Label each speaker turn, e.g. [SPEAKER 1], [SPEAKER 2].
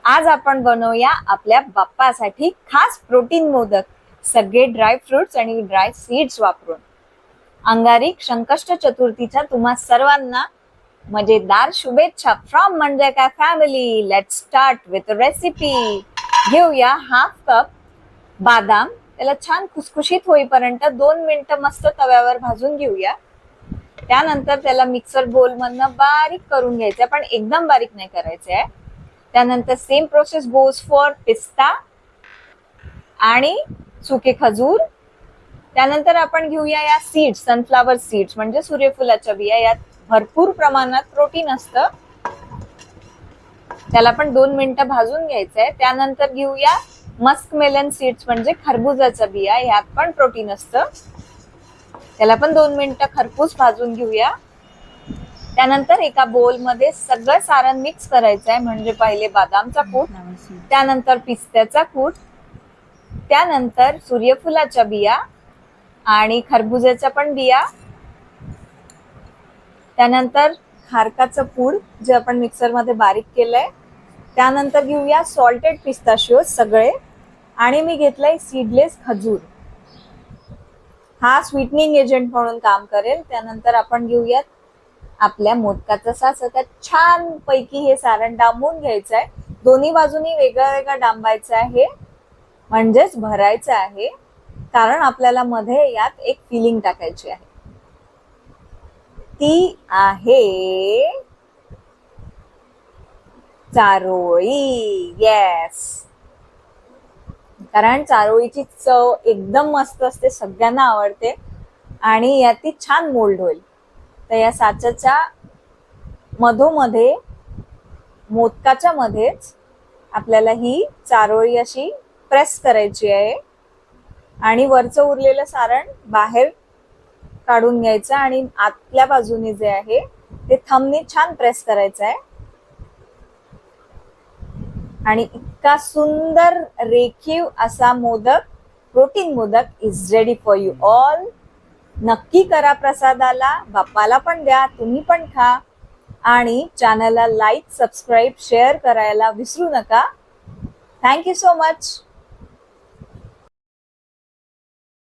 [SPEAKER 1] आज आपण बनवूया आपल्या बाप्पासाठी खास प्रोटीन मोदक, सगळे ड्राय फ्रुट्स आणि ड्राय सीड्स वापरून. अंगारिक संकष्ट चतुर्थीच्या तुम्हा सर्वांना मजेदार शुभेच्छा फ्रॉम मंडळका family. Let's start with recipe. घेऊया हाफ कप बादाम. त्याला छान खुसखुशीत होईपर्यंत 2 मिनिटं मस्त तव्यावर भाजून घेऊया. त्यानंतर त्याला मिक्सर बोल मधनं बारीक करून घ्यायचं, पण एकदम बारीक नाही करायचंय. त्यानंतर सेम प्रोसेस गोज फॉर पिस्ता आणि सुके खजूर. त्यानंतर आपण घेऊया या सीड्स, सनफ्लावर सीड्स म्हणजे सूर्यफुलाच्या बिया. यात भरपूर प्रमाणात प्रोटीन असतं. त्याला पण 2 मिनिटं भाजून घ्यायचंय. त्यानंतर घेऊया मस्क मेलन सीड्स म्हणजे खरबुजाच्या बिया. यात पण प्रोटीन असतं. त्याला पण 2 मिनिटं खरपूस भाजून घेऊया. त्यानंतर एका बोल मध्ये सगळं सारण मिक्स करायचं आहे. म्हणजे पहिले बदामचा कूट, त्यानंतर पिस्त्याचा कूट, त्यानंतर सूर्यफुलाच्या बिया आणि खरबुजाच्या पण बिया, त्यानंतर खारकाचं पूड जे आपण मिक्सर मध्ये बारीक केलंय. त्यानंतर घेऊया सॉल्टेड पिस्ताशिओज सगळे, आणि मी घेतलंय सीडलेस खजूर. हा स्वीटनिंग एजंट म्हणून काम करेल. त्यानंतर आपण घेऊयात आपल्या मोदकाचं सास. त्यात छान पैकी हे सारण डांबून घ्यायचं आहे. दोन्ही बाजूनी वेगळं वेगळं डांबायचं आहे, म्हणजेच भरायचं आहे. कारण आपल्याला मध्ये यात एक फिलिंग टाकायची आहे. ती आहे चारोळी. येस, कारण चारोळीची चव एकदम मस्त असते, सगळ्यांना आवडते आणि यात ती छान मोल्ड होईल. तर या साच्याच्या मधोमध्ये, मोदकाच्या मध्येच आपल्याला ही चारोळी अशी प्रेस करायची आहे आणि वरचं उरलेलं सारण बाहेर काढून घ्यायचं आणि आतल्या बाजूने जे आहे ते थंबनी छान प्रेस करायचं आहे. आणि इतका सुंदर रेखीव असा modak, protein modak is ready for you all. नक्की करा प्रसादाला, बाप्पाला पण द्या, तुम्ही पण खा आणि चॅनलला लाईक, सबस्क्राईब, शेअर करायला विसरू नका. Thank you so much.